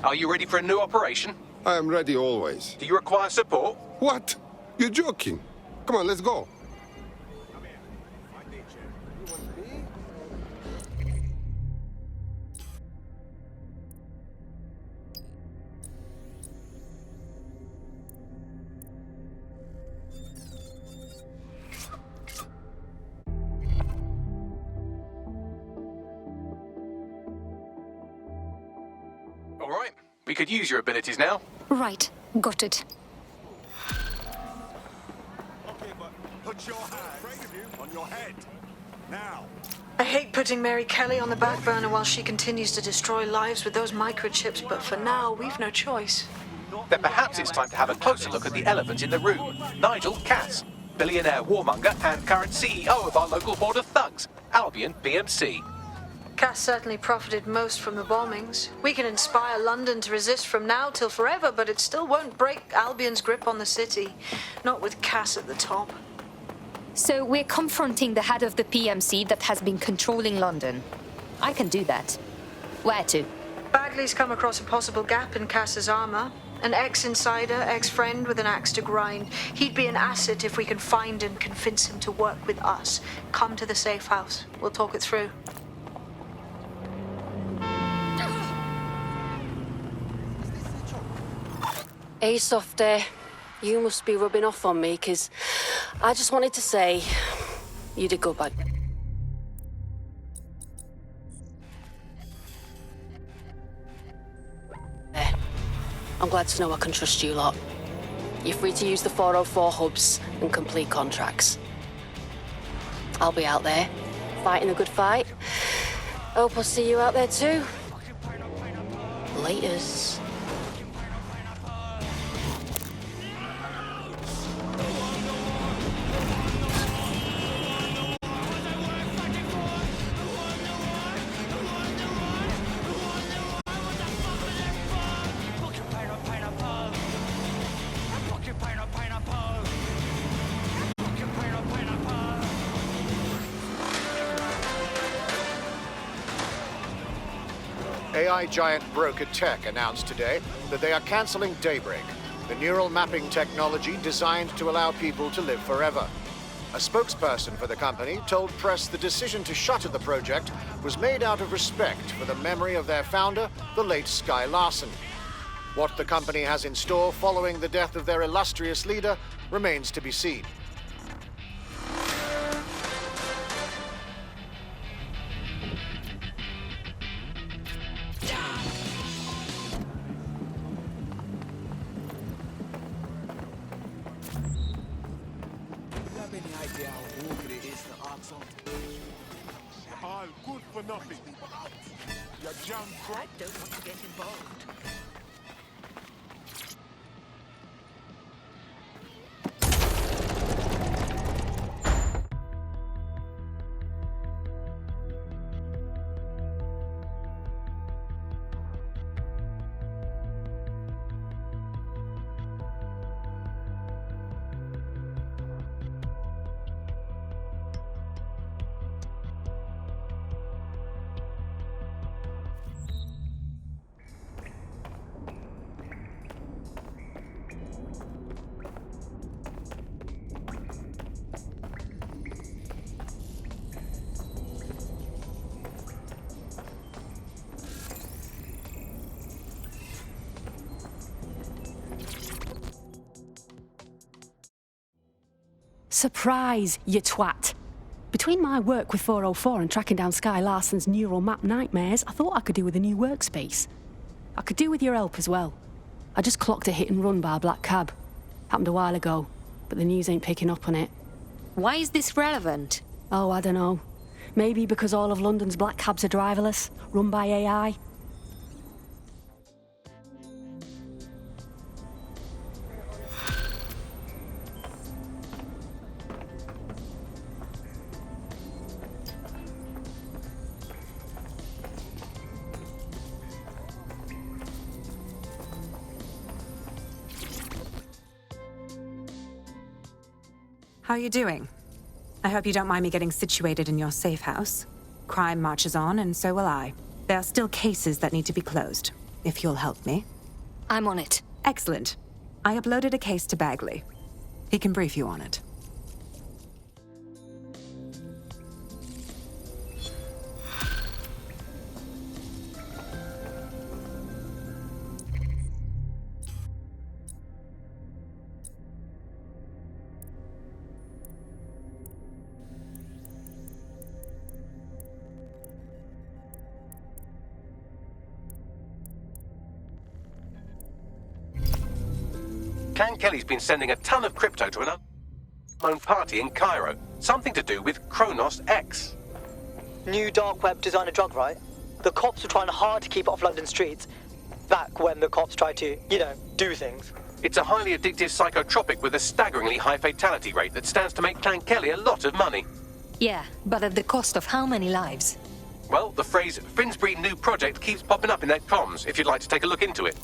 Are you ready for a new operation? I am ready always. Do you require support? What? You're joking? Come on, let's go. All right, we could use your abilities now. Right, got it. Okay, but put your hands on your head. Now. I hate putting Mary Kelly on the back burner while she continues to destroy lives with those microchips, but for now, we've no choice. Then perhaps it's time to have a closer look at the elephant in the room. Nigel Cass, billionaire warmonger and current CEO of our local horde of thugs, Albion BMC. Cass certainly profited most from the bombings. We can inspire London to resist from now till forever, but it still won't break Albion's grip on the city. Not with Cass at the top. So we're confronting the head of the PMC that has been controlling London. I can do that. Where to? Bagley's come across a possible gap in Cass's armor. An ex-insider, ex-friend with an axe to grind. He'd be an asset if we can find and convince him to work with us. Come to the safe house. We'll talk it through. Hey, Softy. You must be rubbing off on me, 'cause I just wanted to say you did good, bud. I'm glad to know I can trust you lot. You're free to use the 404 hubs and complete contracts. I'll be out there, fighting a good fight. Hope I'll see you out there too. Laters. AI giant Broker Tech announced today that they are canceling Daybreak, the neural mapping technology designed to allow people to live forever. A spokesperson for the company told press the decision to shutter the project was made out of respect for the memory of their founder, the late Sky Larson. What the company has in store following the death of their illustrious leader remains to be seen. All good for nothing. You're junk. I don't want to get involved. Surprise, you twat. Between my work with 404 and tracking down Sky Larson's neural map nightmares, I thought I could do with a new workspace. I could do with your help as well. I just clocked a hit and run by a black cab. Happened a while ago, but the news ain't picking up on it. Why is this relevant? Oh, I don't know. Maybe because all of London's black cabs are driverless, run by AI. How are you doing? I hope you don't mind me getting situated in your safe house. Crime marches on, and so will I. There are still cases that need to be closed. if you'll help me. I'm on it. Excellent. I uploaded a case to Bagley. He can brief you on it. Clan Kelly's been sending a ton of crypto to an unknown party in Cairo. Something to do with Kronos X. New dark web designer drug, right? The cops were trying hard to keep it off London streets. Back when the cops tried to, do things. It's a highly addictive psychotropic with a staggeringly high fatality rate that stands to make Clan Kelly a lot of money. Yeah, but at the cost of how many lives? Well, the phrase Finsbury New Project keeps popping up in their comms, if you'd like to take a look into it.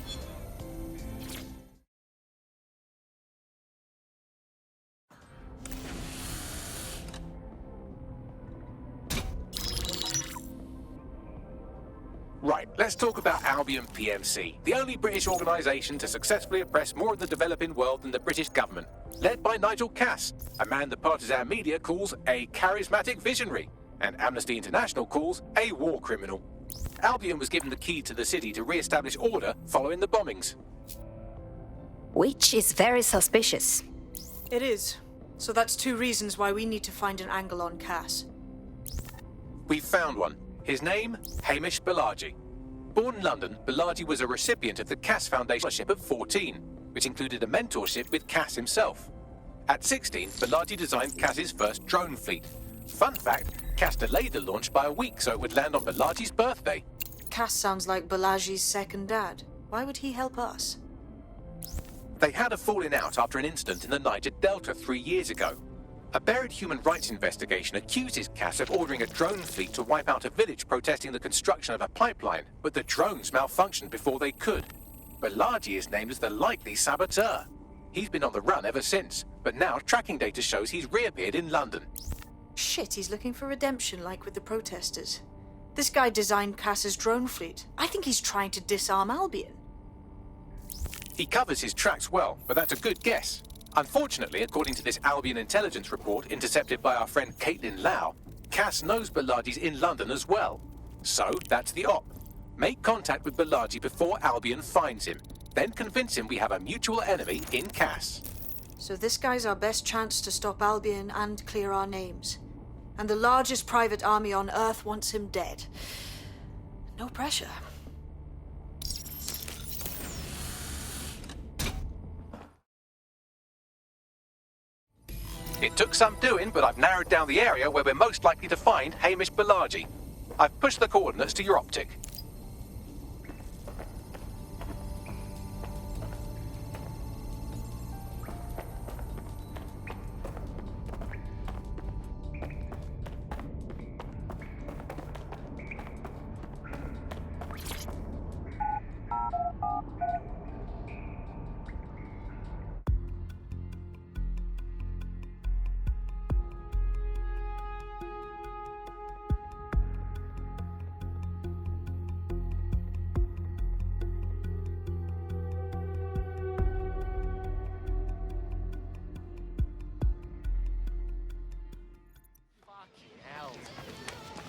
Right, let's talk about Albion PMC, the only British organisation to successfully oppress more of the developing world than the British government, led by Nigel Cass, a man the partisan media calls a charismatic visionary, and Amnesty International calls a war criminal. Albion was given the key to the city to re-establish order following the bombings. Which is very suspicious. It is. So that's 2 reasons why we need to find an angle on Cass. We've found one. His name, Hamish Balaji. Born in London, Balaji was a recipient of the Cass Foundation Scholarship at 14, which included a mentorship with Cass himself. At 16, Balaji designed Cass's first drone fleet. Fun fact, Cass delayed the launch by a week so it would land on Balaji's birthday. Cass sounds like Balaji's second dad. Why would he help us? They had a falling out after an incident in the Niger Delta 3 years ago. A buried human rights investigation accuses Cass of ordering a drone fleet to wipe out a village protesting the construction of a pipeline, but the drones malfunctioned before they could. Balaji is named as the likely saboteur. He's been on the run ever since, but now tracking data shows he's reappeared in London. Shit, he's looking for redemption like with the protesters. This guy designed Cass's drone fleet. I think he's trying to disarm Albion. He covers his tracks well, but that's a good guess. Unfortunately, according to this Albion intelligence report intercepted by our friend Caitlin Lau, Cass knows Balaji's in London as well. So, that's the op. Make contact with Balaji before Albion finds him. Then convince him we have a mutual enemy in Cass. So this guy's our best chance to stop Albion and clear our names. And the largest private army on Earth wants him dead. No pressure. It took some doing, but I've narrowed down the area where we're most likely to find Hamish Balaji. I've pushed the coordinates to your optic.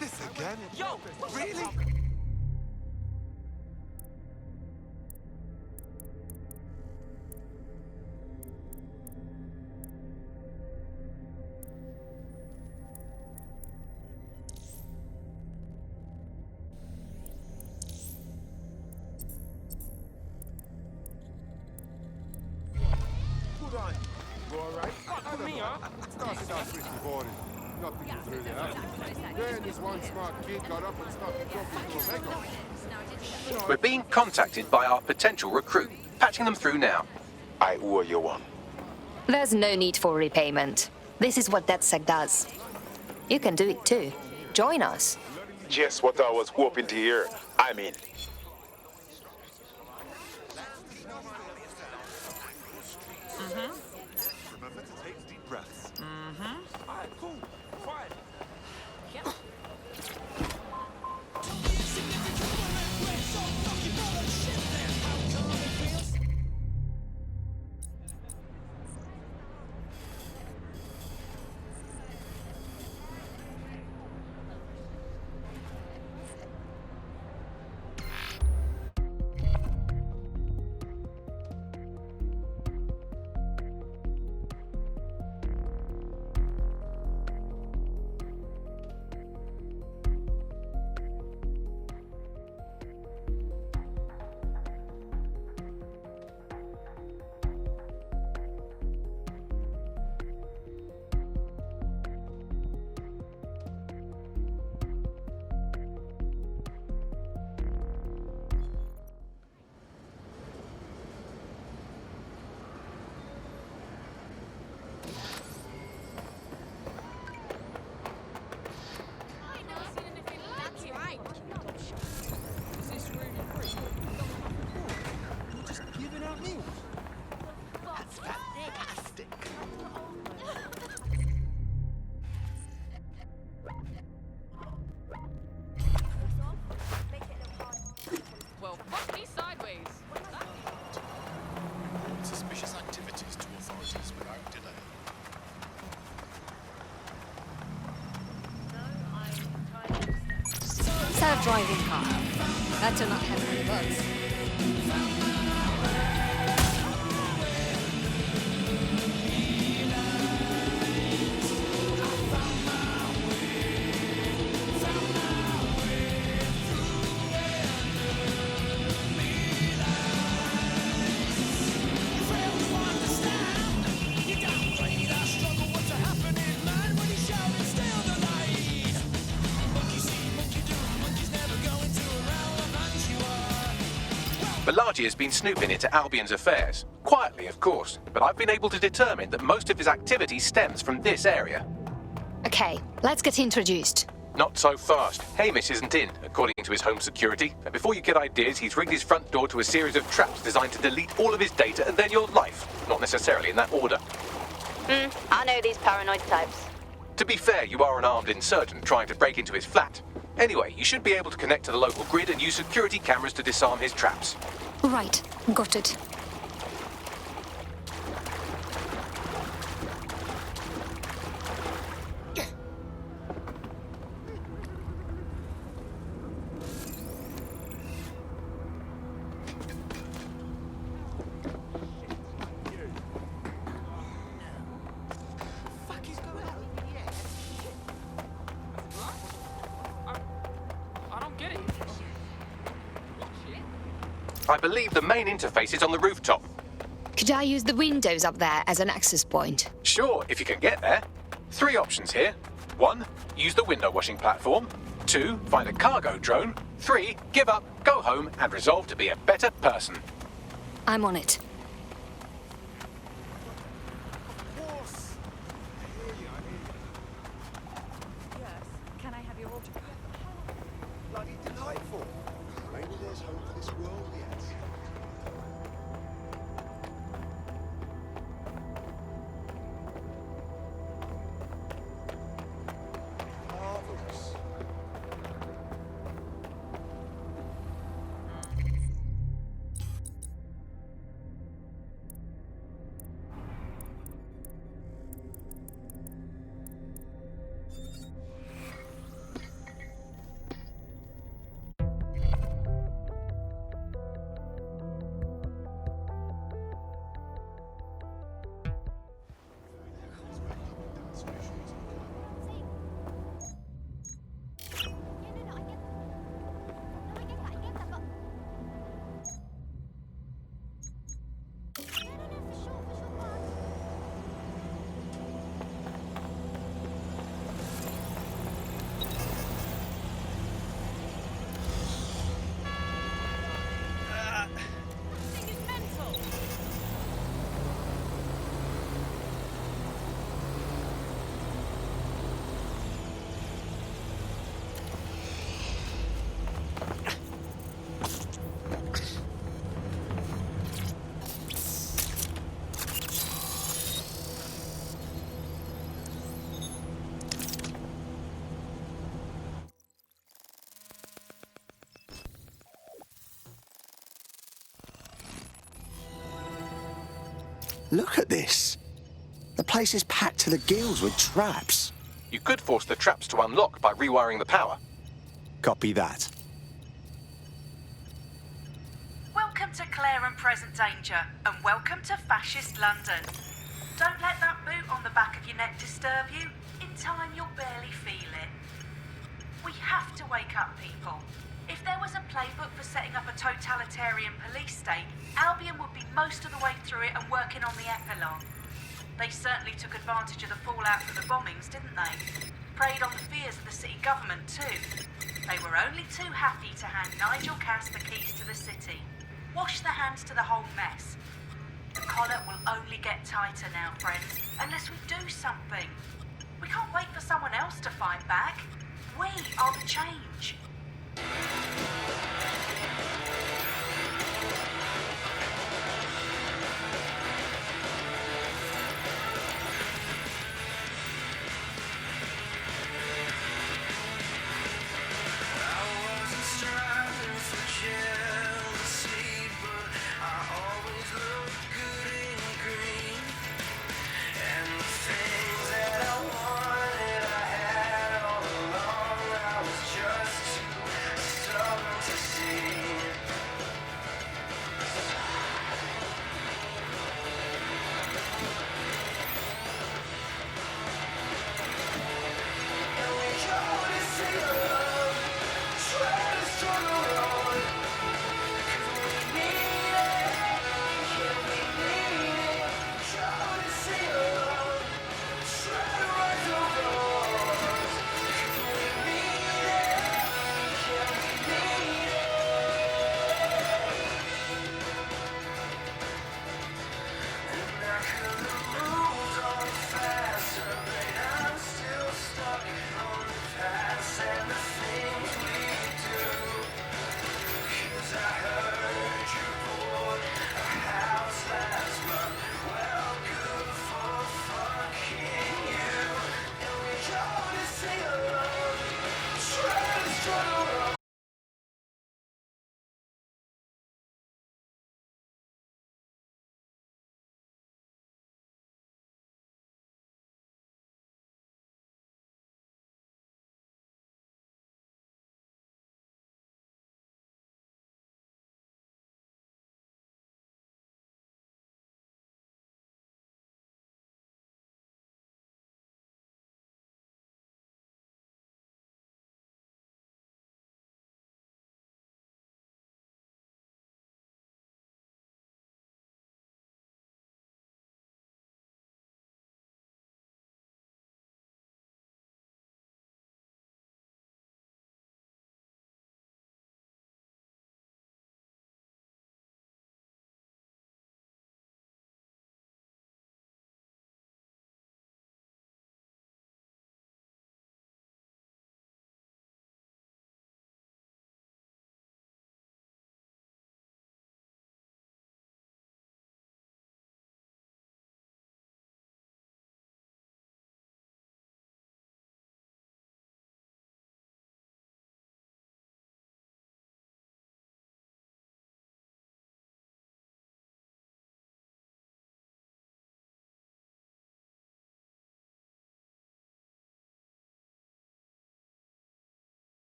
This again? Yo, really? Hold on. You all right? Fuck me, huh? Started out pretty boring. Nothing was really happening. Then this one smart kid got up and started talking to a mega. We're being contacted by our potential recruit. Patching them through now. I owe you one. There's no need for repayment. This is what DedSec does. You can do it too. Join us. Just what I was hoping to hear. I'm in. Remember to take deep breaths. Alright, cool. Fine. A driving car. Better not have any bugs. Balaji has been snooping into Albion's affairs. Quietly, of course, but I've been able to determine that most of his activity stems from this area. Okay, let's get introduced. Not so fast. Hamish isn't in, according to his home security. And before you get ideas, he's rigged his front door to a series of traps designed to delete all of his data and then your life. Not necessarily in that order. I know these paranoid types. To be fair, you are an armed insurgent trying to break into his flat. Anyway, you should be able to connect to the local grid and use security cameras to disarm his traps. Right, got it. I believe the main interface is on the rooftop. Could I use the windows up there as an access point? Sure, if you can get there. 3 options here. 1, use the window washing platform. 2, find a cargo drone. 3, give up, go home, and resolve to be a better person. I'm on it. Can I have your autograph? Bloody delightful. Maybe there's hope for this world yet. Marvelous. Look at this. The place is packed to the gills with traps. You could force the traps to unlock by rewiring the power. Copy that. Welcome to Clare and Present Danger, and welcome to Fascist London. Don't let that boot on the back of your neck disturb you. In time, you'll barely feel it. We have to wake up, people. If there was a playbook for setting up a totalitarian police state, Albion would be most of the way through it and working on the epilogue. They certainly took advantage of the fallout from the bombings, didn't they? Preyed on the fears of the city government, too. They were only too happy to hand Nigel Cass the keys to the city. Wash their hands to the whole mess. The collar will only get tighter now, friends, unless we do something. We can't wait for someone else to fight back. We are the change. Just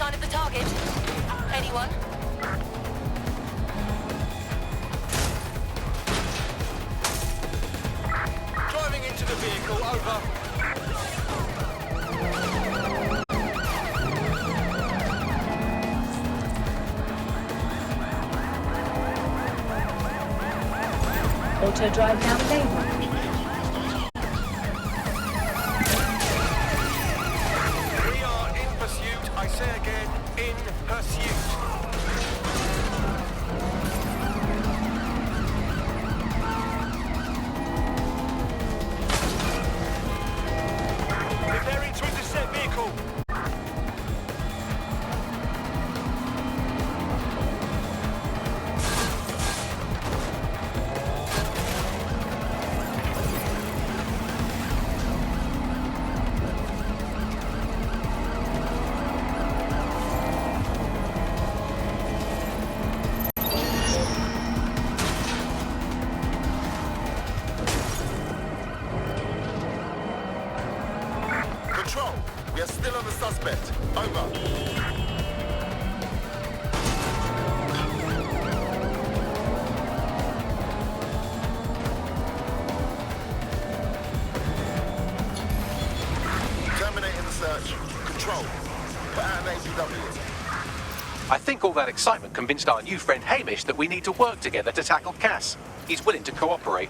sign of the target. Anyone? Driving into the vehicle, over. Auto drive down lane. I say again, in pursuit. Preparing to intercept vehicle. Control, we are still on the suspect. Over. Terminating the search. Control, put out an APW. I think all that excitement convinced our new friend Hamish that we need to work together to tackle Cass. He's willing to cooperate.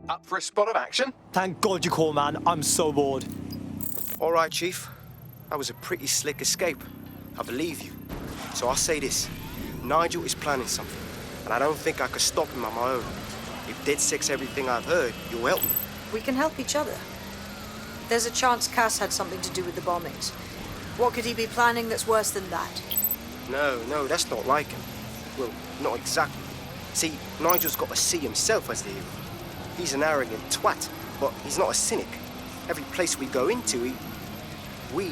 Up for a spot of action? Thank God you called, man. I'm so bored. All right, Chief. That was a pretty slick escape. I believe you. So I'll say this. Nigel is planning something, and I don't think I could stop him on my own. If DedSec's everything I've heard, you'll help me. We can help each other. There's a chance Cass had something to do with the bombings. What could he be planning that's worse than that? No, that's not like him. Well, not exactly. See, Nigel's got to see himself as the hero. He's an arrogant twat, but he's not a cynic. Every place we go into, we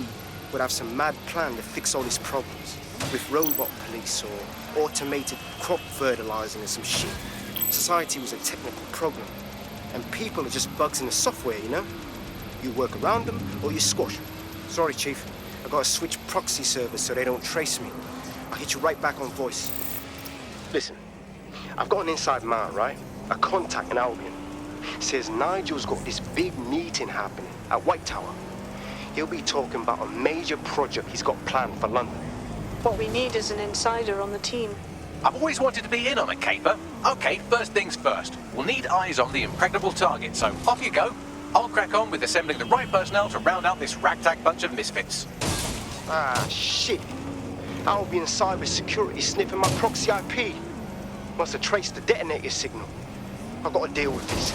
would have some mad plan to fix all his problems. With robot police or automated crop fertilizing and some shit. Society was a technical problem. And people are just bugs in the software, you know? You work around them or you squash them. Sorry, Chief. I gotta switch proxy servers so they don't trace me. I'll hit you right back on voice. Listen, I've got an inside man, right? A contact in Albion. Says Nigel's got this big meeting happening at White Tower. He'll be talking about a major project he's got planned for London. What we need is an insider on the team. I've always wanted to be in on a caper. Okay, first things first. We'll need eyes on the impregnable target, so off you go. I'll crack on with assembling the right personnel to round out this ragtag bunch of misfits. Ah, shit. Albion cybersecurity sniffing my proxy IP. Must have traced the detonator signal. I've got to deal with this.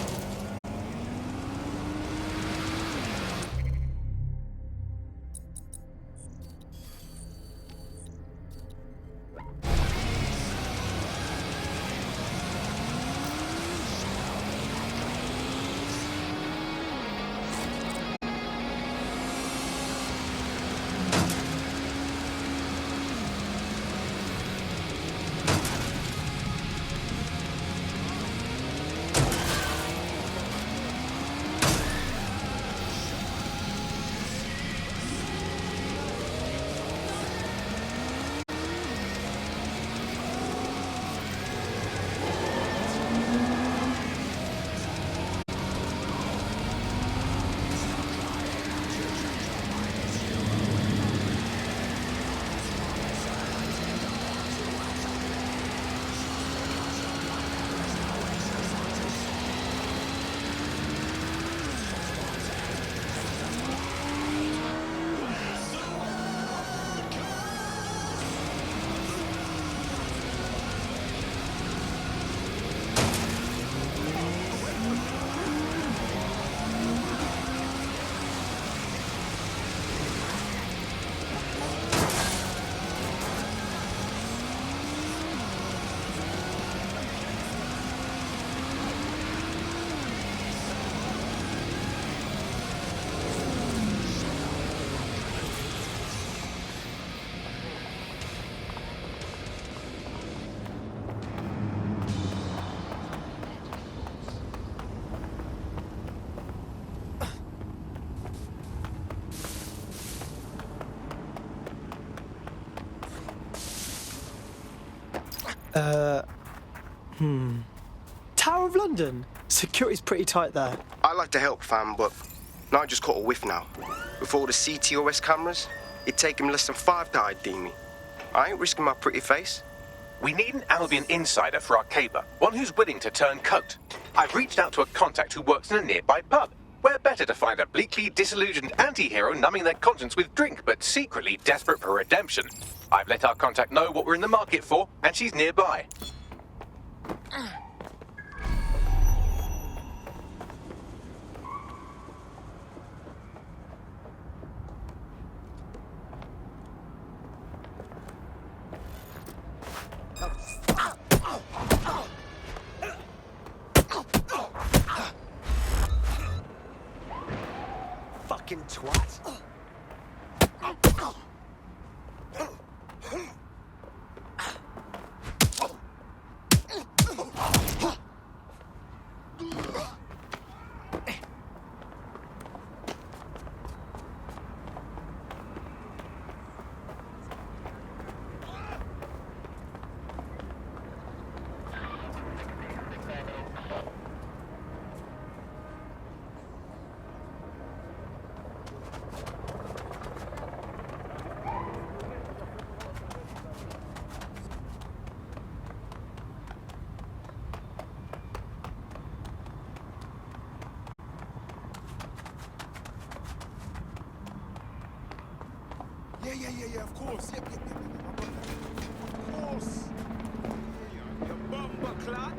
Tower of London? Security's pretty tight there. I'd like to help, fam, but Nigel's caught a whiff now. With all the CTOS cameras, it'd take him less than 5 to ID me. I ain't risking my pretty face. We need an Albion insider for our caber, one who's willing to turn coat. I've reached out to a contact who works in a nearby pub. Where better to find a bleakly disillusioned anti-hero numbing their conscience with drink, but secretly desperate for redemption. I've let our contact know what we're in the market for, and she's nearby. Fucking twat. Yeah, of course. Yep. Of course. Yeah, you bumper clot.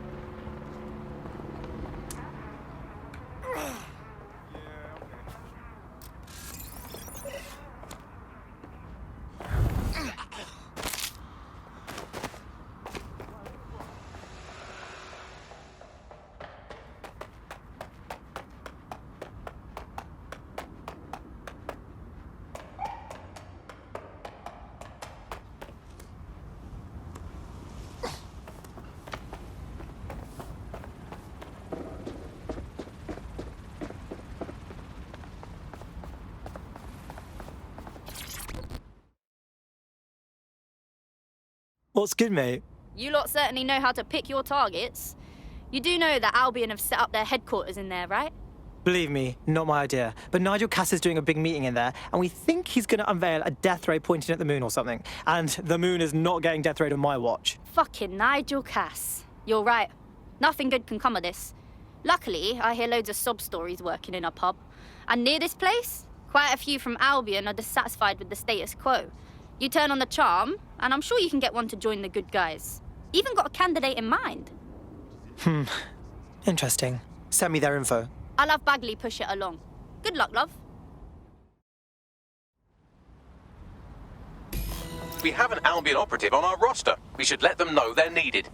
What's good, mate? You lot certainly know how to pick your targets. You do know that Albion have set up their headquarters in there, right? Believe me, not my idea. But Nigel Cass is doing a big meeting in there, and we think he's going to unveil a death ray pointing at the moon or something. And the moon is not getting death rayed on my watch. Fucking Nigel Cass. You're right. Nothing good can come of this. Luckily, I hear loads of sob stories working in a pub. And near this place, quite a few from Albion are dissatisfied with the status quo. You turn on the charm, and I'm sure you can get one to join the good guys. Even got a candidate in mind. Interesting. Send me their info. I'll have Bagley push it along. Good luck, love. We have an Albion operative on our roster. We should let them know they're needed.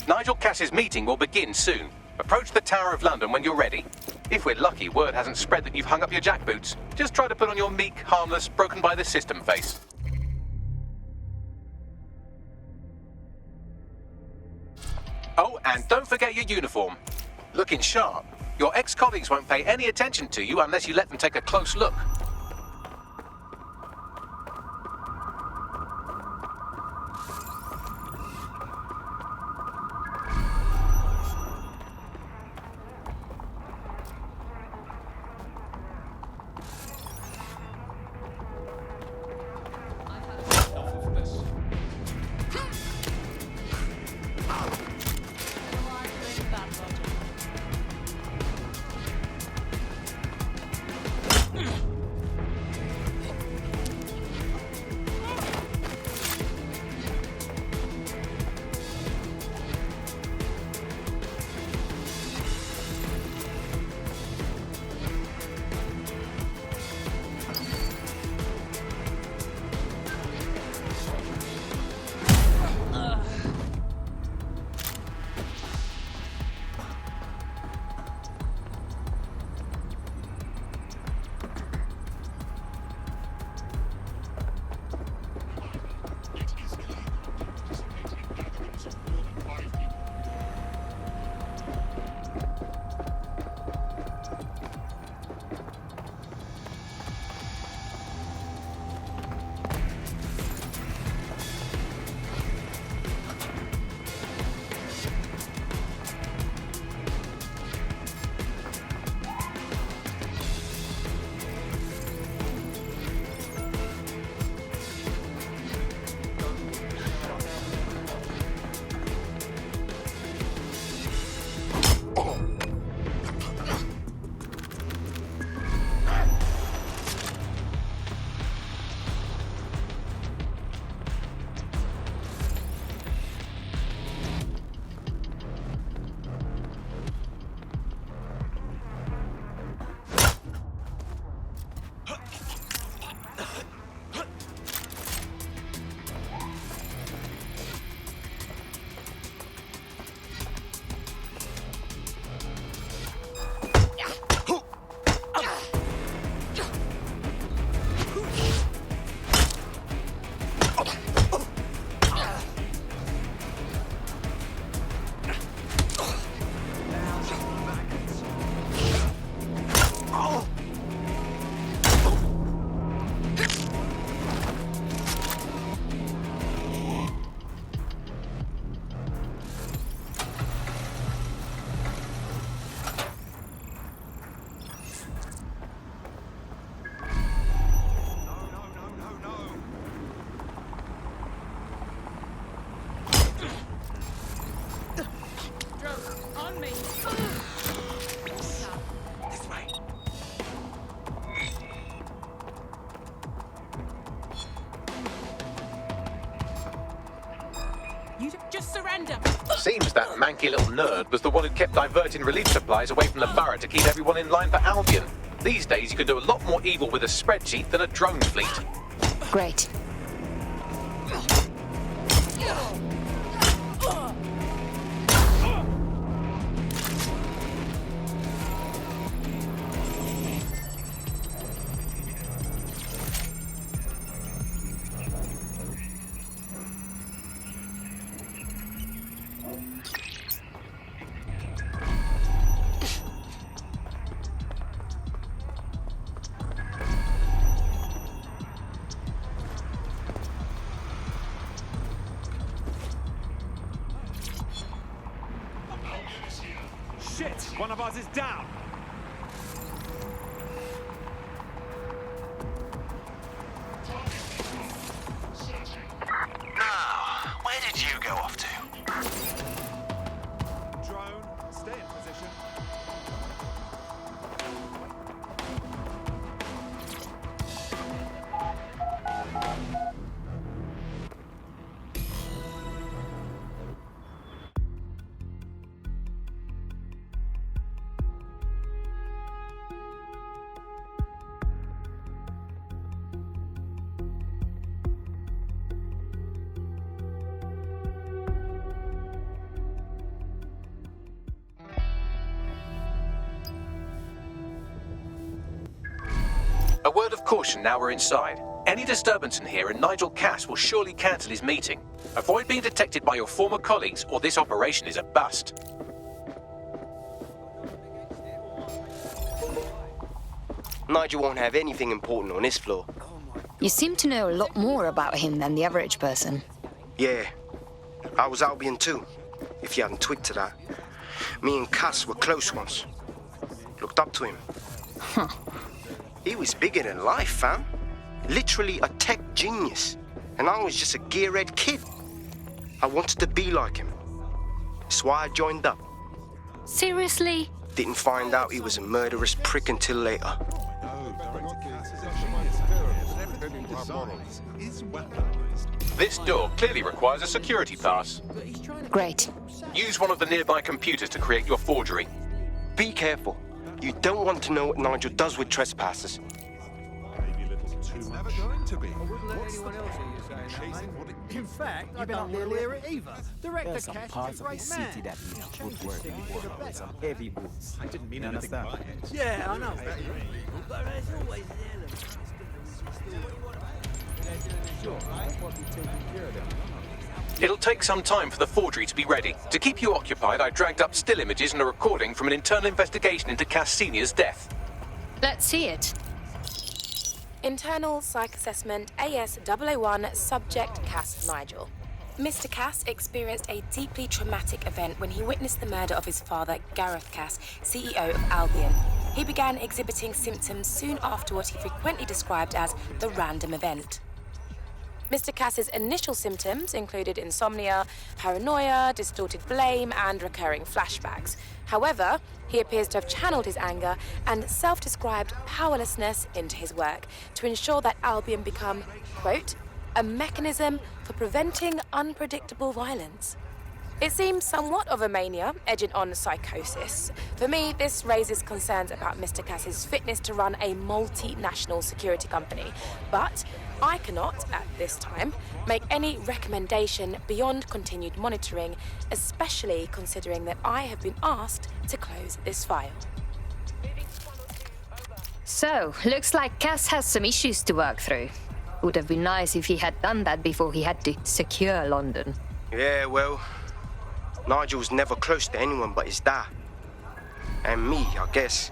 Nigel Cass's meeting will begin soon. Approach the Tower of London when you're ready. If we're lucky, word hasn't spread that you've hung up your jackboots. Just try to put on your meek, harmless, broken-by-the-system face. Oh, and don't forget your uniform. Looking sharp. Your ex-colleagues won't pay any attention to you unless you let them take a close look. on me. This way. You just surrender. Seems that manky little nerd was the one who kept diverting relief supplies away from the borough to keep everyone in line for Albion. These days, you can do a lot more evil with a spreadsheet than a drone fleet. Great. Shit! One of ours is down! Now, where did you go off to? Drone, stay in position. A word of caution now we're inside. Any disturbance in here and Nigel Cass will surely cancel his meeting. Avoid being detected by your former colleagues or this operation is a bust. Nigel won't have anything important on this floor. You seem to know a lot more about him than the average person. Yeah, I was Albion too, if you hadn't twigged to that. Me and Cass were close once. Looked up to him. Huh. He was bigger than life, fam. Literally a tech genius. And I was just a gearhead kid. I wanted to be like him. That's why I joined up. Seriously? Didn't find out he was a murderous prick until later. This door clearly requires a security pass. Great. Use one of the nearby computers to create your forgery. Be careful. You don't want to know what Nigel does with trespassers. It's never going to be. In fact, I don't really hear it either. Director Cash is a great man. That needs good work before with some heavy boots. I didn't mean You anything understand? by it. Yeah, I know. But there's always the It'll take some time for the forgery to be ready. To keep you occupied, I dragged up still images and a recording from an internal investigation into Cass Sr.'s death. Let's see it. Internal Psych Assessment AS001 Subject Cass Nigel. Mr. Cass experienced a deeply traumatic event when he witnessed the murder of his father, Gareth Cass, CEO of Albion. He began exhibiting symptoms soon after what he frequently described as the random event. Mr. Cass's initial symptoms included insomnia, paranoia, distorted blame, and recurring flashbacks. However, he appears to have channeled his anger and self-described powerlessness into his work to ensure that Albion become, quote, a mechanism for preventing unpredictable violence. It seems somewhat of a mania, edging on psychosis. For me, this raises concerns about Mr. Cass's fitness to run a multinational security company. But I cannot, at this time, make any recommendation beyond continued monitoring, especially considering that I have been asked to close this file. So, looks like Cass has some issues to work through. Would have been nice if he had done that before he had to secure London. Yeah, well, Nigel's never close to anyone but his dad. And me, I guess.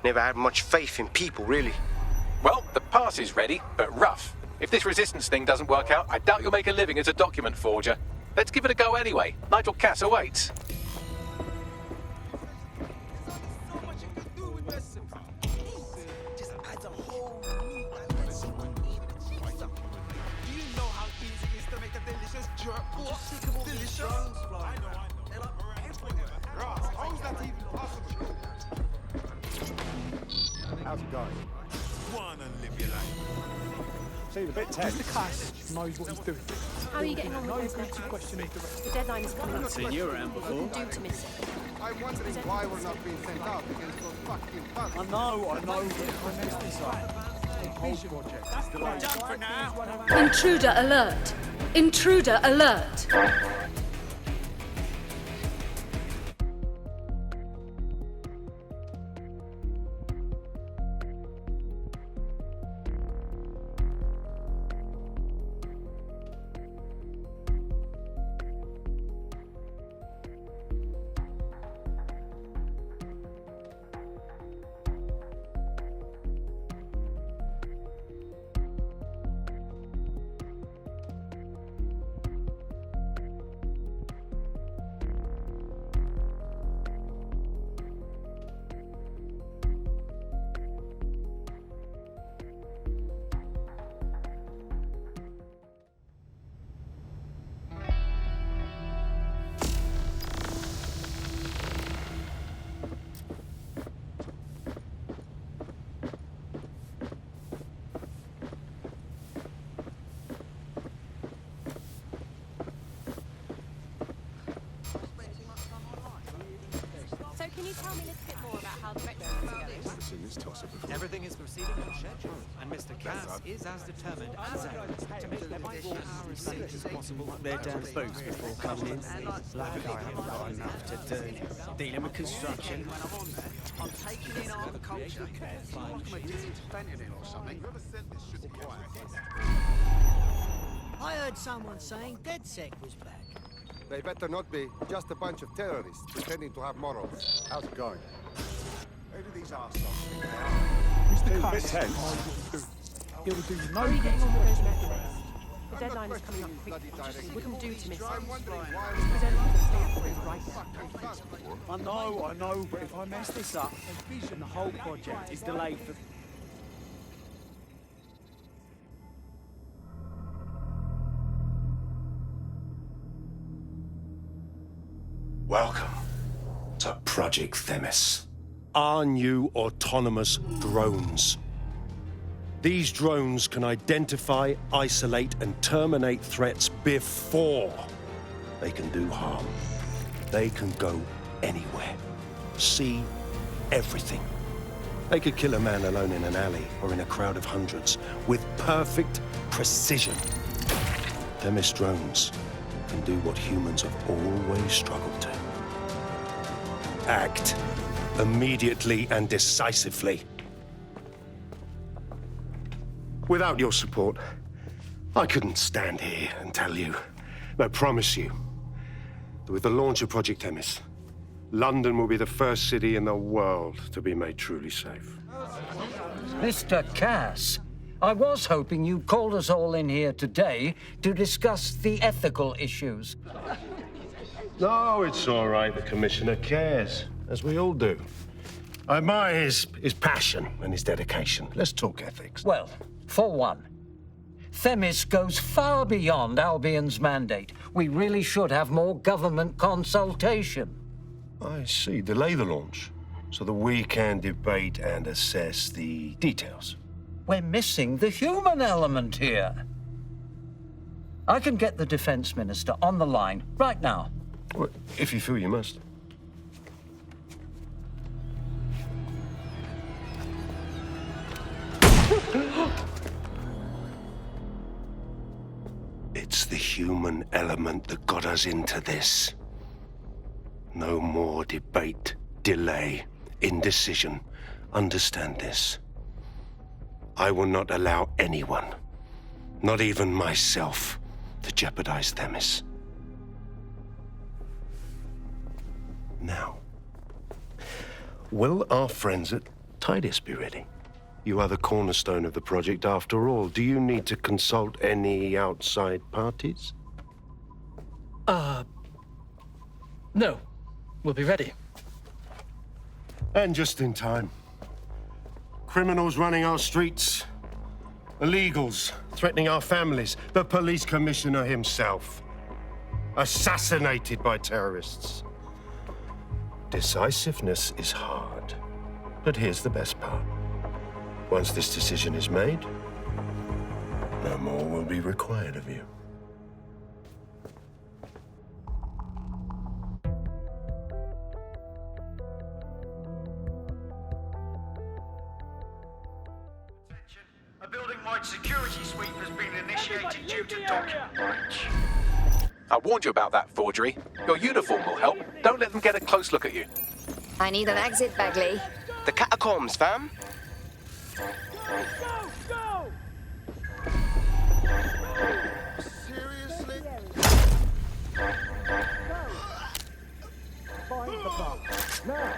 Never had much faith in people, really. Well, the pass is ready, but rough. If this resistance thing doesn't work out, I doubt you'll make a living as a document forger. Let's give it a go anyway. Nigel Cass awaits. See, the bit tense. Mr. Cass knows what he's doing. How are you getting on with those next questions? The deadline is coming up. Seen you around before. What can do to miss it? I'm wondering why we're not being sent out against those fucking thugs. I know, but I messed this up. Whole project is delayed. Done for now. Intruder alert! Intruder alert! So can you tell me a little bit more about how the Mexican Everything is proceeding on schedule, and Mr. Cass is as determined as ever to make the life as safe as possible. They're damn spooks before coming in. Luckily, I haven't got enough to do. Dealing with construction. I'm taking in art and culture. I heard someone saying DedSec was back. They better not be. Just a bunch of terrorists pretending to have morals. How's it going? Who do these arseholes think they Mr. are? Cass knows what he's doing. He'll do no How are you getting on with those methods? The deadline is coming up quickly. What can do to miss it? I know, but if I mess this up, then the whole project is delayed for... Welcome to Project Themis. Our new autonomous drones. These drones can identify, isolate, and terminate threats before they can do harm. They can go anywhere, see everything. They could kill a man alone in an alley or in a crowd of hundreds with perfect precision. Themis drones can do what humans have always struggled to. Act immediately and decisively. Without your support, I couldn't stand here and tell you, I promise you, that with the launch of Project Themis, London will be the first city in the world to be made truly safe. Mr. Cass, I was hoping you called us all in here today to discuss the ethical issues. No, it's all right. The Commissioner cares, as we all do. I admire his passion and his dedication. Let's talk ethics. Well, for one, Themis goes far beyond Albion's mandate. We really should have more government consultation. I see. Delay the launch so that we can debate and assess the details. We're missing the human element here. I can get the Defense Minister on the line right now. Well, if you feel you must. It's the human element that got us into this. No more debate, delay, indecision. Understand this. I will not allow anyone, not even myself, to jeopardize Themis. Now, will our friends at Tidus be ready? You are the cornerstone of the project after all. Do you need to consult any outside parties? No. We'll be ready. And just in time. Criminals running our streets. Illegals threatening our families. The police commissioner himself. Assassinated by terrorists. Decisiveness is hard. But here's the best part. Once this decision is made, No more will be required of you. A building-wide security sweep has been initiated due to document breach. I warned you about that forgery. Your uniform will help. Don't let them get a close look at you. I need an exit, Bagley. The catacombs, fam. Seriously? Find the bug. Now!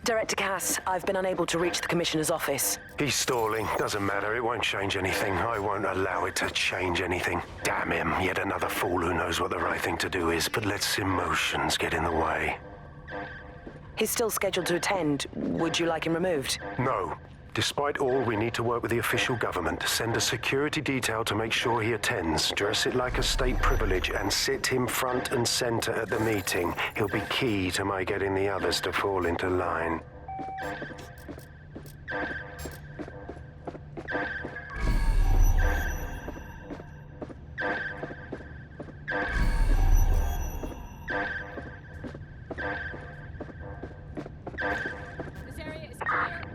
Director Cass, I've been unable to reach the Commissioner's office. He's stalling. Doesn't matter. It won't change anything. I won't allow it to change anything. Damn him. Yet another fool who knows what the right thing to do is, but lets emotions get in the way. He's still scheduled to attend. Would you like him removed? No. Despite all, we need to work with the official government. Send a security detail to make sure he attends. Dress it like a state privilege and sit him front and center at the meeting. He'll be key to my getting the others to fall into line.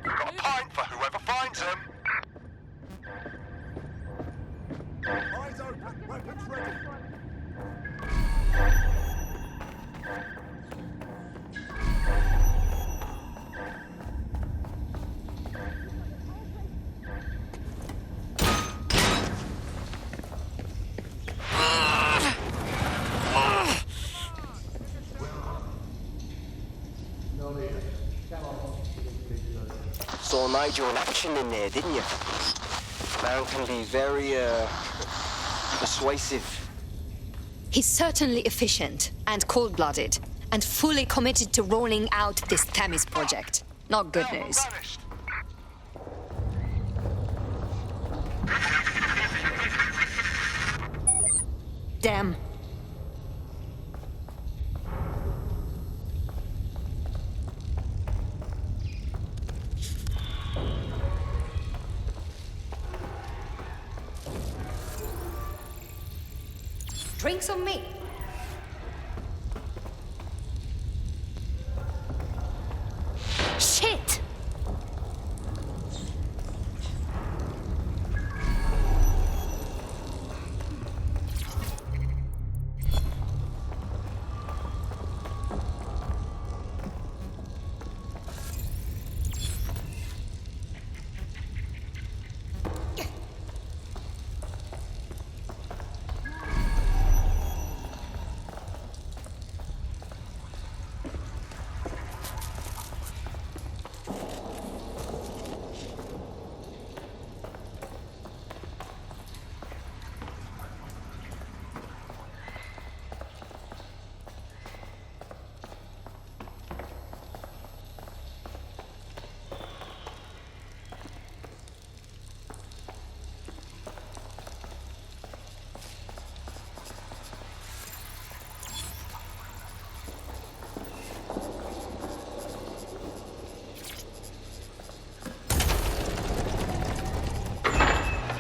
Got a pint for whoever finds him. Eyes open, weapons ready. Saw Nigel in action in there, didn't you? Man can be very, persuasive. He's certainly efficient and cold-blooded and fully committed to rolling out this Themis project. Not good news. Damn. Drinks on me. Shit!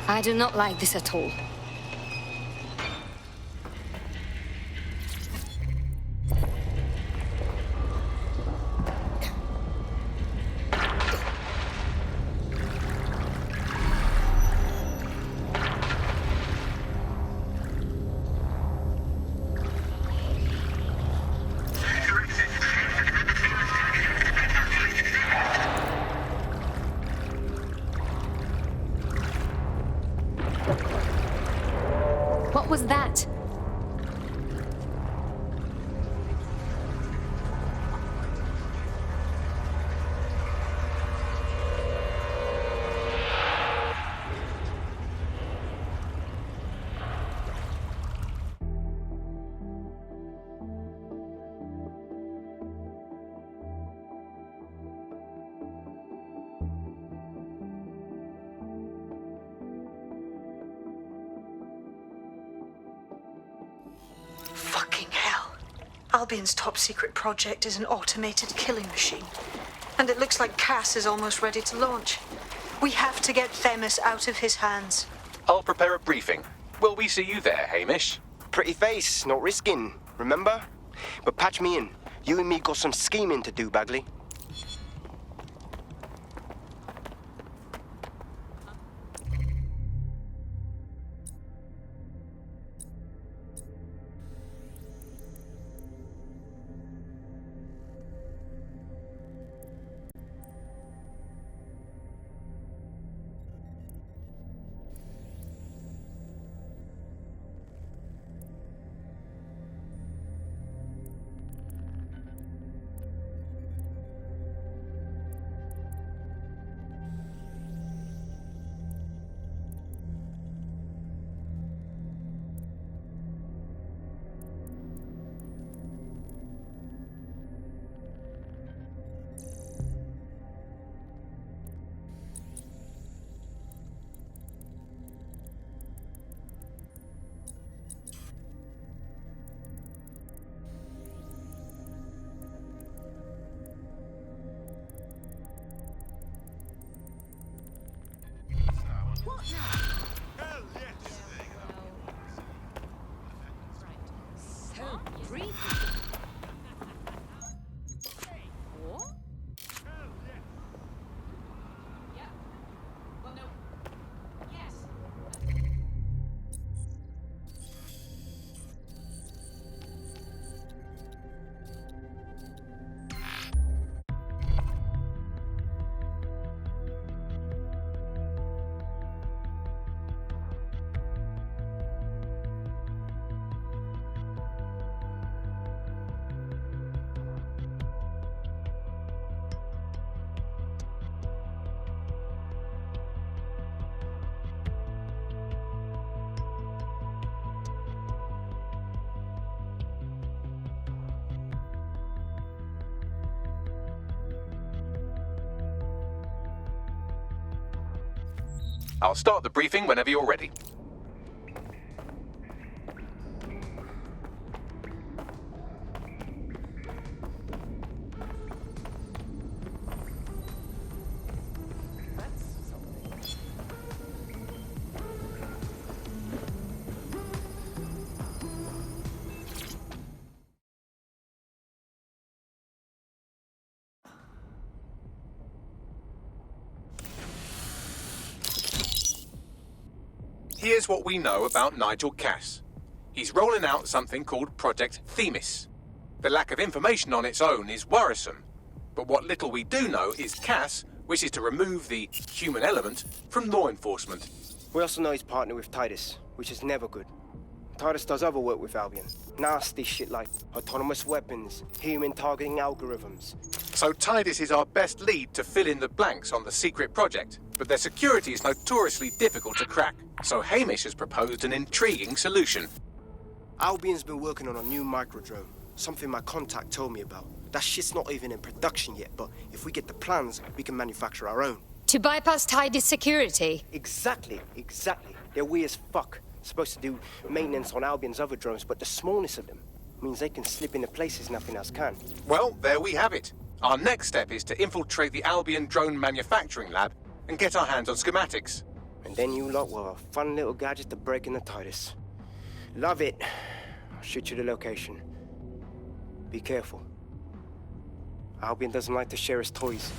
I do not like this at all. What was that? Albion's top secret project is an automated killing machine. And it looks like Cass is almost ready to launch. We have to get Themis out of his hands. I'll prepare a briefing. Will we see you there, Hamish? Pretty face, not risking, remember? But patch me in. You and me got some scheming to do, Bagley. I'll start the briefing whenever you're ready. Here's what we know about Nigel Cass. He's rolling out something called Project Themis. The lack of information on its own is worrisome, but what little we do know is Cass wishes to remove the human element from law enforcement. We also know he's partnered with Titus, which is never good. Titus does other work with Albion. Nasty shit like autonomous weapons, human targeting algorithms. So Titus is our best lead to fill in the blanks on the secret project, but their security is notoriously difficult to crack. So Hamish has proposed an intriguing solution. Albion's been working on a new microdrone, something my contact told me about. That shit's not even in production yet, but if we get the plans, we can manufacture our own. To bypass Tidy's security? Exactly. They're weird as fuck. Supposed to do maintenance on Albion's other drones, but the smallness of them means they can slip into places nothing else can. Well, there we have it. Our next step is to infiltrate the Albion drone manufacturing lab and get our hands on schematics. And then you lot will have a fun little gadget to break in the Titus. Love it. I'll shoot you the location. Be careful. Albion doesn't like to share his toys.